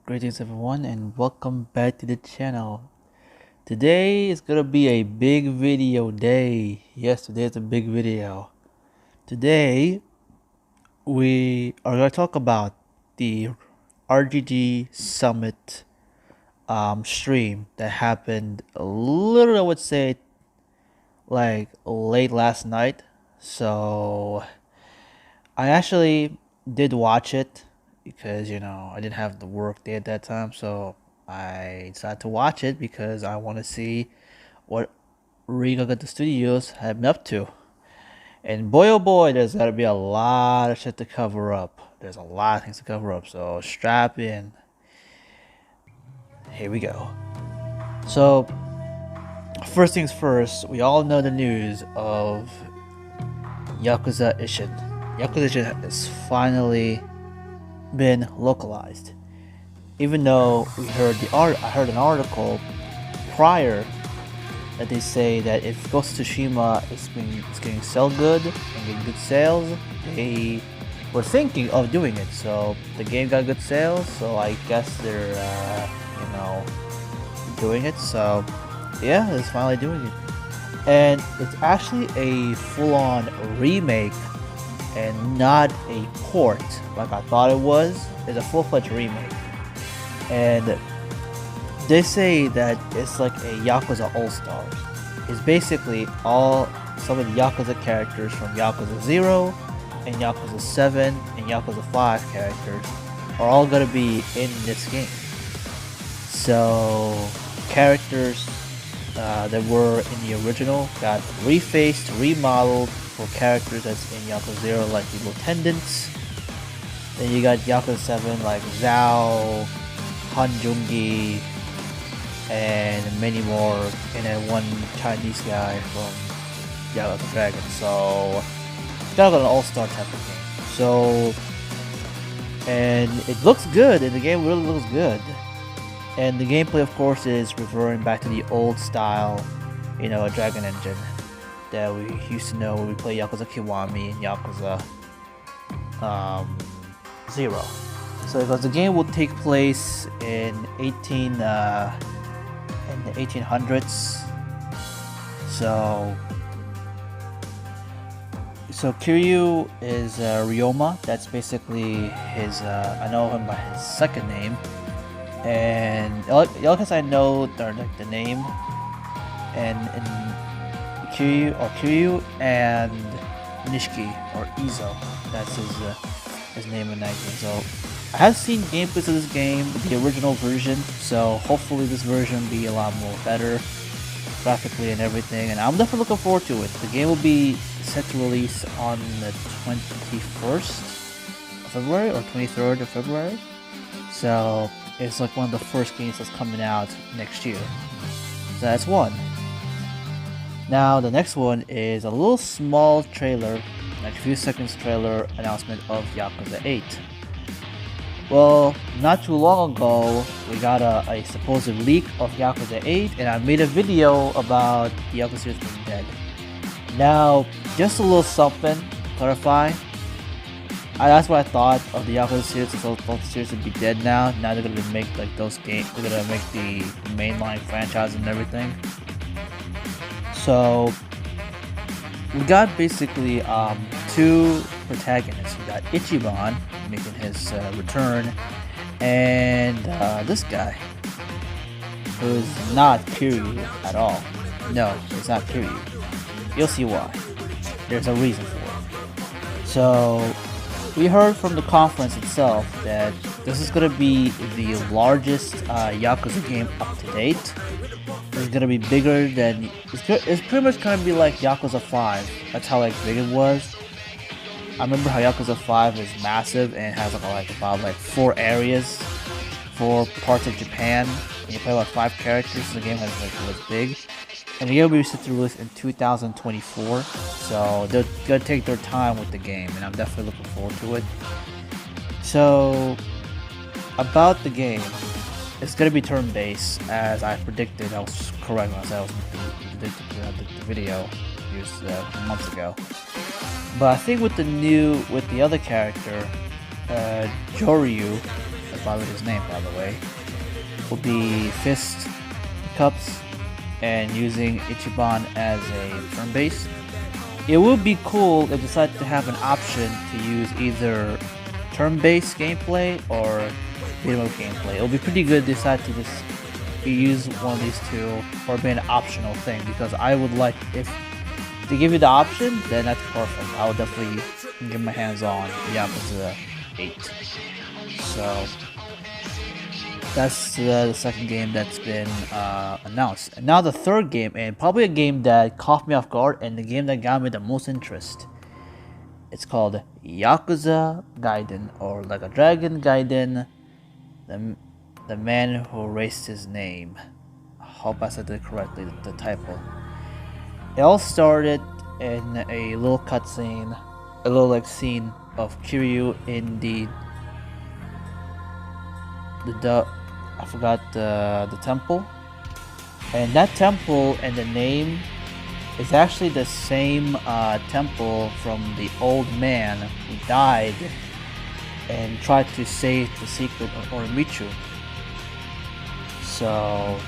Greetings everyone and welcome back to the channel. Today is gonna be a big video day. Yes, today is a big video. Today we are gonna talk about the RGG Summit stream that happened a little, I would say, like late last night. So I actually did watch it because I didn't have the work day at that time, so I decided to watch it because I want to see what Riga the Studios have been up to. And boy oh boy, there's gotta be a lot of shit to cover up. There's a lot of things to cover up, so strap in. Here we go. So first things first, we all know the news of Yakuza Ishin. Yakuza Ishin has finally been localized. Even though I heard an article prior that they say that if Ghost of Tsushima is getting so good and getting good sales, they were thinking of doing it. So the game got good sales, so I guess they're doing it. So yeah, it's finally doing it, and it's actually a full-on remake and not a port like I thought it was. It's a full-fledged remake, and they say that it's like a Yakuza All-Stars. It's basically some of the Yakuza characters from Yakuza 0 and Yakuza 7 and Yakuza 5 characters are all gonna be in this game. So characters that were in the original got refaced, remodeled for characters that's in Yakuza 0, like the lieutenants. Then you got Yakuza 7 like Zhao, Hanjungi, and many more, and then one Chinese guy from Yakuza Dragon. So kind of an all-star type of game. So, and it looks good, and the game really looks good. And the gameplay, of course, is reverting back to the old style, a Dragon Engine that we used to know when we play Yakuza Kiwami and Yakuza 0. So because the game will take place in the 1800s. So Kiryu is Ryoma. That's basically his. I know him by his second name. And because I know the name, and Kiryu and Nishiki or Izo, that's his name in that game. So I have seen gameplays of this game, the original version. So hopefully this version will be a lot more better graphically and everything. And I'm definitely looking forward to it. The game will be set to release on the 21st of February or 23rd of February. So it's like one of the first games that's coming out next year. So that's one. Now the next one is a little small trailer, like a few seconds trailer announcement of Yakuza 8. Well, not too long ago, we got a supposed leak of Yakuza 8, and I made a video about the Yakuza series being dead. Now, just a little something to clarify. That's what I thought of the Yakuza series. So both series would be dead now. Now they're gonna make like those games. They're gonna make the mainline franchise and everything. So we got basically two protagonists. We got Ichiban making his return, and this guy who's not Kiryu at all. No, it's not Kiryu. You'll see why. There's a reason for it. So we heard from the conference itself that this is going to be the largest Yakuza game up to date. It's going to be bigger than... It's pretty much going to be like Yakuza 5. That's how big it was. I remember how Yakuza 5 is massive and has about 4 areas, 4 parts of Japan. And you play about 5 characters, so the game was big. And the game will be set to release in 2024, so they're gonna take their time with the game, and I'm definitely looking forward to it. So, about the game, it's gonna be turn-based, as I predicted. I was correct when I said I was predicted the video used months ago. But I think with the other character, Joryu, if by his name, by the way, will be Fist Cups and using Ichiban as a turn-based. It would be cool if they decided to have an option to use either turn-based gameplay or beat-em-up gameplay. It would be pretty good if they decide to just use one of these two or be an optional thing, because I would like, if they give you the option, then that's perfect. I would definitely get my hands on Yakuza 8. So that's the second game that's been announced. And now the third game, and probably a game that caught me off guard and the game that got me the most interest. It's called Yakuza Gaiden, or like a Dragon Gaiden, the man who erased his name. I hope I said it correctly, the typo. It all started in a little cutscene, a little like scene of Kiryu in the I forgot the temple, and that temple and the name is actually the same temple from the old man who died and tried to save the secret of Oromichu. So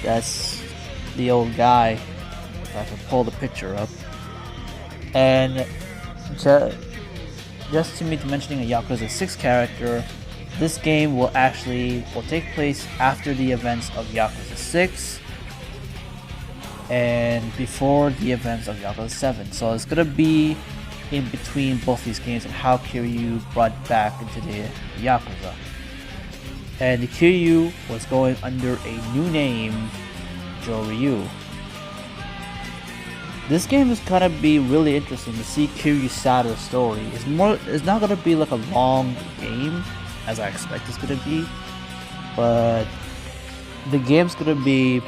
that's the old guy. If I can pull the picture up, and just to me mentioning a Yakuza 6 character, this game will take place after the events of Yakuza 6 and before the events of Yakuza 7. So it's gonna be in between both these games and how Kiryu brought back into the Yakuza. And the Kiryu was going under a new name, Joryu. This game is gonna be really interesting to see Kiryu's side of the story. It's not gonna be like a long game as I expect it's gonna be, but the game's gonna be,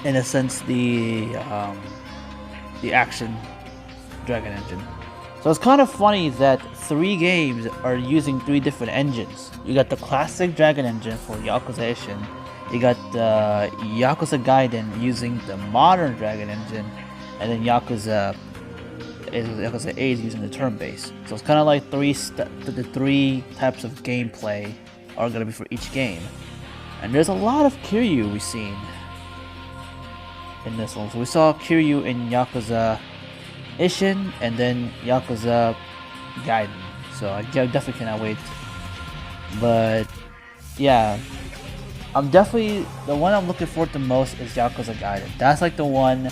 in a sense, the action Dragon engine. So it's kind of funny that 3 games are using 3 different engines. You got the classic Dragon engine for Yakuza Ishin, you got the Yakuza Gaiden using the modern Dragon engine, and then Yakuza 8 is using the turn-based. So it's kind of like the 3 types of gameplay are going to be for each game. And there's a lot of Kiryu we've seen in this one. So we saw Kiryu in Yakuza Ishin and then Yakuza Gaiden. So I definitely cannot wait. But yeah, I'm definitely, the one I'm looking forward to most is Yakuza Gaiden. That's like the one,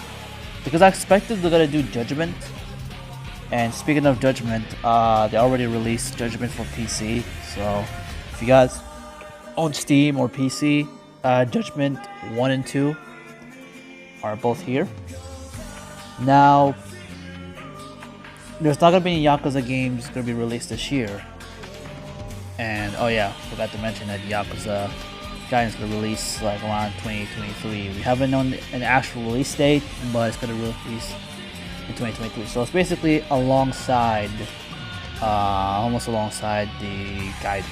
because I expected they're gonna do Judgment. And speaking of Judgment, they already released Judgment for PC. So if you guys own Steam or PC, Judgment 1 and 2 are both here. Now, there's not gonna be any Yakuza games gonna be released this year. And oh yeah, forgot to mention that Yakuza Gaiden's gonna release like around 2023. We haven't known an actual release date, but it's gonna release in 2023. So it's basically alongside, almost alongside the Gaiden,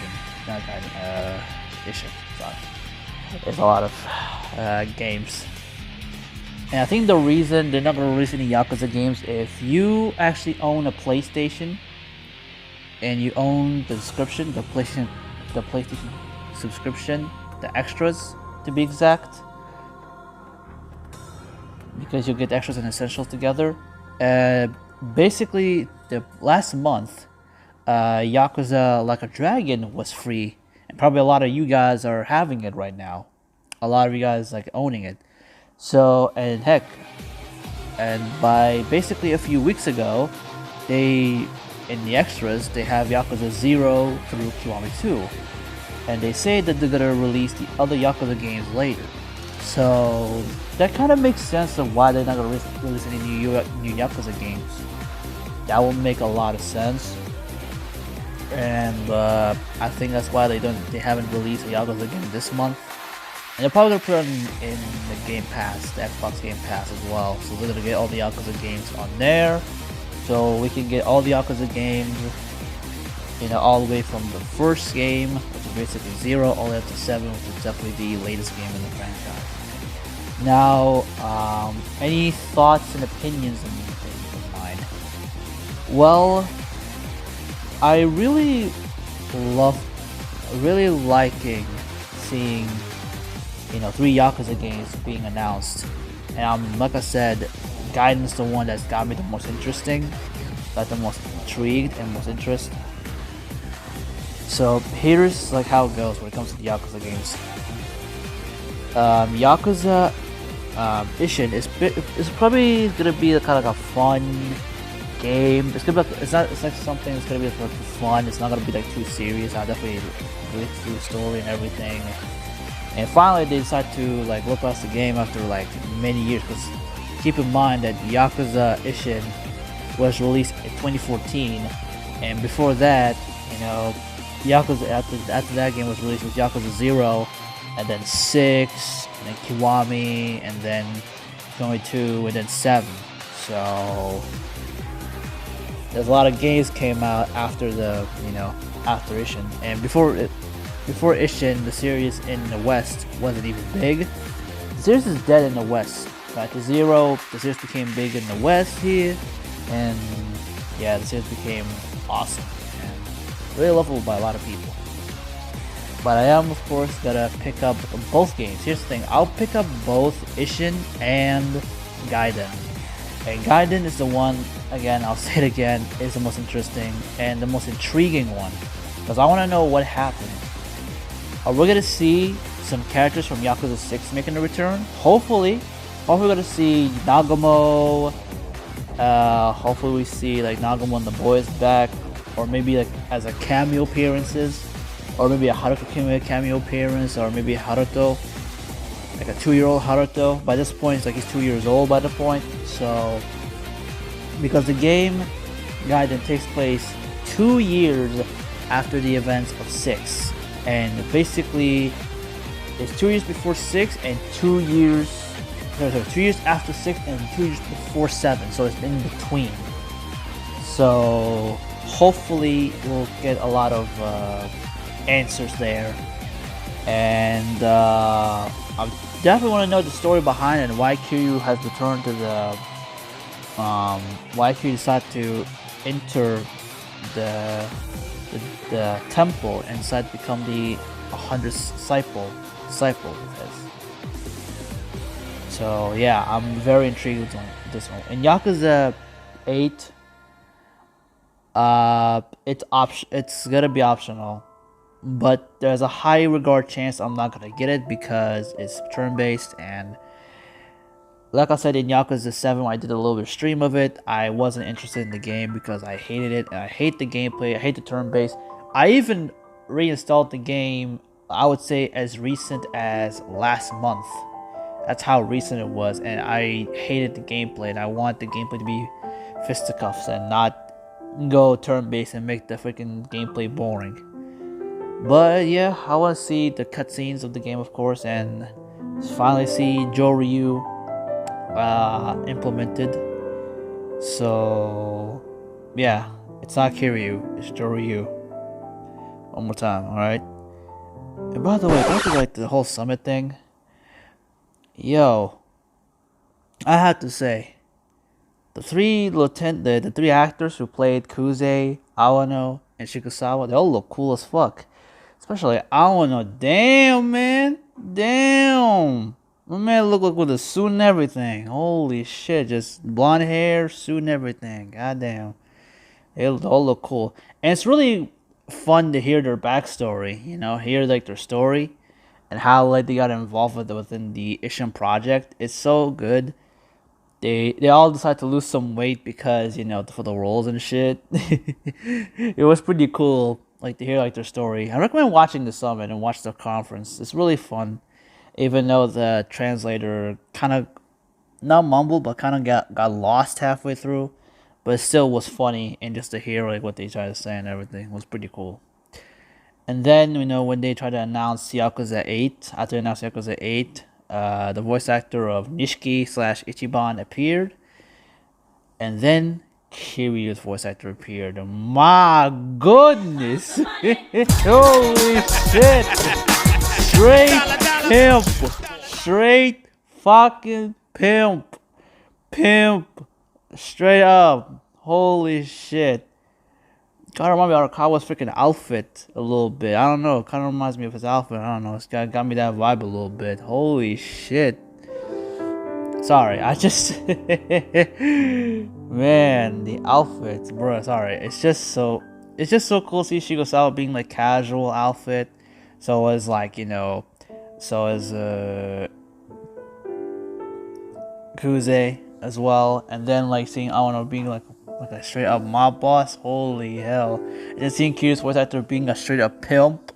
not Gaiden, Ishin. Sorry, there's a lot of games. And I think the reason they're not going to release any Yakuza games, if you actually own a PlayStation and you own the subscription, the PlayStation subscription, the extras to be exact, because you'll get extras and essentials together. Basically, the last month, Yakuza Like a Dragon was free, and probably a lot of you guys are having it right now. A lot of you guys like owning it. So, and heck, and by basically a few weeks ago, in the extras, they have Yakuza 0 through Kiwami 2. And they say that they're gonna release the other Yakuza games later. So, that kind of makes sense of why they're not gonna release any new Yakuza games. That will make a lot of sense. And I think that's why they haven't released a Yakuza game this month. And they're probably going to put it in the Game Pass, the Xbox Game Pass as well. So we're going to get all the Yakuza games on there. So we can get all the Yakuza games, all the way from the first game, which is basically 0, all the way up to 7, which is definitely the latest game in the franchise. Now, any thoughts and opinions of mine? Well, I really love really liking seeing, you know, 3 Yakuza games being announced. And like I said, Gaiden's the one that's got me the most interesting, got the most intrigued and most interest. So here's like how it goes when it comes to the Yakuza games. Yakuza Ishin is probably gonna be kind of like a fun game. It's gonna be like, it's like something that's gonna be like fun. It's not gonna be like too serious. I definitely read through the story and everything. And finally, they decide to like look past the game after like many years. Because keep in mind that Yakuza Ishin was released in 2014, and before that, you know, Yakuza after that game was released, was Yakuza 0, and then 6, and then Kiwami, and then Kiwami 2, and then 7. So there's a lot of games came out after the, you know, after Ishin. And before Ishin, the series in the West wasn't even big. The series is dead in the West. After 0, the series became big in the West here, and yeah, the series became awesome and really lovable by a lot of people. But I am, of course, gonna pick up both games. Here's the thing, I'll pick up both Ishin and Gaiden. And Gaiden is the one, again, I'll say it again, is the most interesting and the most intriguing one. Because I want to know what happened. Are we gonna see some characters from Yakuza 6 making a return? Hopefully. Hopefully we're gonna see Nagamo. Hopefully we see like Nagamo and the boys back. Or maybe like as a cameo appearances. Or maybe a Haruto cameo appearance. Or maybe a Haruto. Like a 2-year-old Haruto. By this point, it's like he's 2 years old by the point. So, because the game Gaiden takes place 2 years after the events of 6. And basically, it's 2 years before 6 and 2 years... Sorry, 2 years after 6 and 2 years before 7. So it's in between. So, hopefully we'll get a lot of answers there. And I definitely want to know the story behind it and why Kiryu has returned to the why Kiryu decided to enter the temple and decided to become the 100th disciple of his. So yeah, I'm very intrigued with this one. In Yakuza 8, it's gonna be optional. But there's a high regard chance I'm not gonna get it because it's turn-based, and like I said in Yakuza 7, when I did a little bit of stream of it, I wasn't interested in the game because I hated it, and I hate the gameplay, I hate the turn-based. I even reinstalled the game, I would say as recent as last month. That's how recent it was, and I hated the gameplay, and I want the gameplay to be fisticuffs and not go turn-based and make the freaking gameplay boring. But yeah, I want to see the cutscenes of the game, of course, and finally see Joryu implemented. So yeah, it's not Kiryu, it's Joryu. One more time, alright? And by the way, back to like the whole summit thing. Yo, I have to say, the three actors who played Kuze, Awano, and Shikusawa, they all look cool as fuck. Especially Awano. Damn, man. Damn. My man look like with a suit and everything. Holy shit. Just blonde hair, suit and everything. Goddamn. They all look cool. And it's really fun to hear their backstory. You know, hear like their story. And how like they got involved within the Ishin project. It's so good. They all decided to lose some weight because, you know, for the roles and shit. It was pretty cool, like, to hear like their story. I recommend watching the summit and watch the conference. It's really fun, even though the translator kind of not mumbled, but kind of got lost halfway through. But it still was funny, and just to hear like what they tried to say and everything was pretty cool. And then, you know, when they tried to announce Yakuza 8, after they announced Yakuza 8, the voice actor of Nishiki/Ichiban appeared, and then Kiryu's voice actor appeared. My goodness! Holy shit! Straight pimp! Straight fucking pimp! Pimp! Straight up! Holy shit! Kind of reminds me of Arakawa's freaking outfit a little bit. I don't know. Kind of reminds me of his outfit. I don't know. It's got me that vibe a little bit. Holy shit. Sorry, I just man, the outfits, bro. Sorry, it's just so cool to see Shigosawa being like casual outfit. So as like so as Kuze as well, and then like seeing Awano being like a straight up mob boss. Holy hell! And then seeing Kiryu's voice actor being a straight up pimp,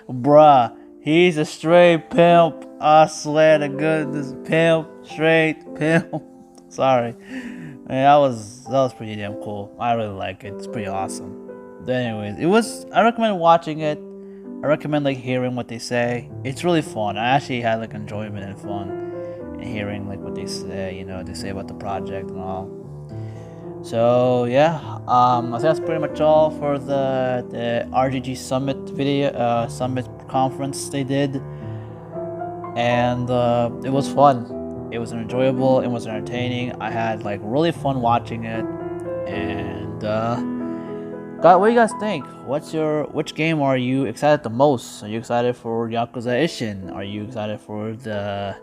bruh. He's a straight pimp. I swear to goodness, pimp, straight pimp. Sorry, man, that was pretty damn cool. I really like it. It's pretty awesome. But anyways, I recommend watching it. I recommend like hearing what they say. It's really fun. I actually had like enjoyment and fun in hearing like what they say. They say about the project and all. So yeah, I think that's pretty much all for the RGG Summit video, Summit conference they did, and it was fun. It was enjoyable. It was entertaining. I had like really fun watching it, and God, what do you guys think? Which game are you excited the most? Are you excited for Yakuza Ishin? Are you excited for the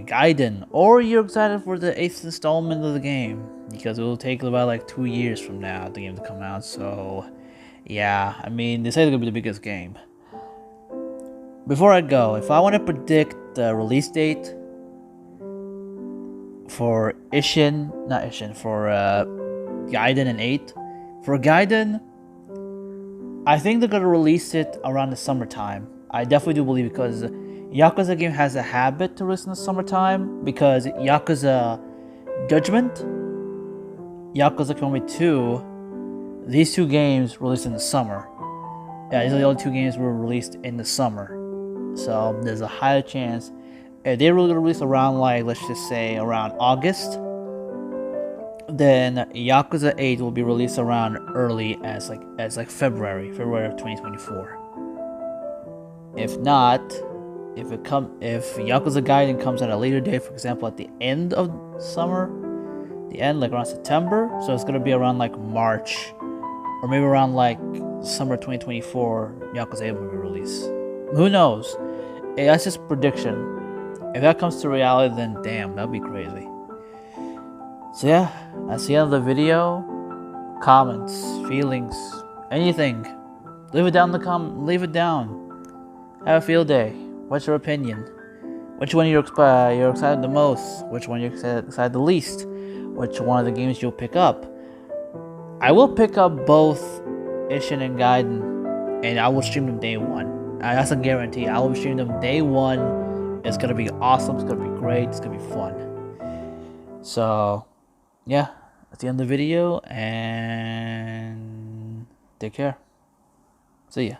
Gaiden, or you're excited for the 8th installment of the game, because it will take about like 2 years from now the game to come out. So yeah, I mean, they say it's gonna be the biggest game. Before I go, if I want to predict the release date for for Gaiden and 8, for Gaiden, I think they're gonna release it around the summertime. I definitely do believe, because Yakuza game has a habit to release in the summertime, because Yakuza Judgment, Yakuza Kiwami 2, these two games released in the summer. Yeah, these are the only two games were released in the summer. So there's a higher chance if they really release around like, let's just say around August, then Yakuza 8 will be released around early as February of 2024. If not, if Yakuza Gaiden comes at a later date, for example at the end of summer, like around September, so it's gonna be around like March, or maybe around like summer 2024, Yakuza 8 will be released. Who knows? Hey, that's just prediction. If that comes to reality, then damn, that'd be crazy. So yeah, that's the end of the video. Comments, feelings, anything, leave it down leave it down. Have a field day. What's your opinion? Which one you're excited the most? Which one you're excited the least? Which one of the games you'll pick up? I will pick up both Ishin and Gaiden, and I will stream them day one. That's a guarantee. I will stream them day one. It's gonna be awesome. It's gonna be great. It's gonna be fun. So, yeah, that's the end of the video, and take care. See ya.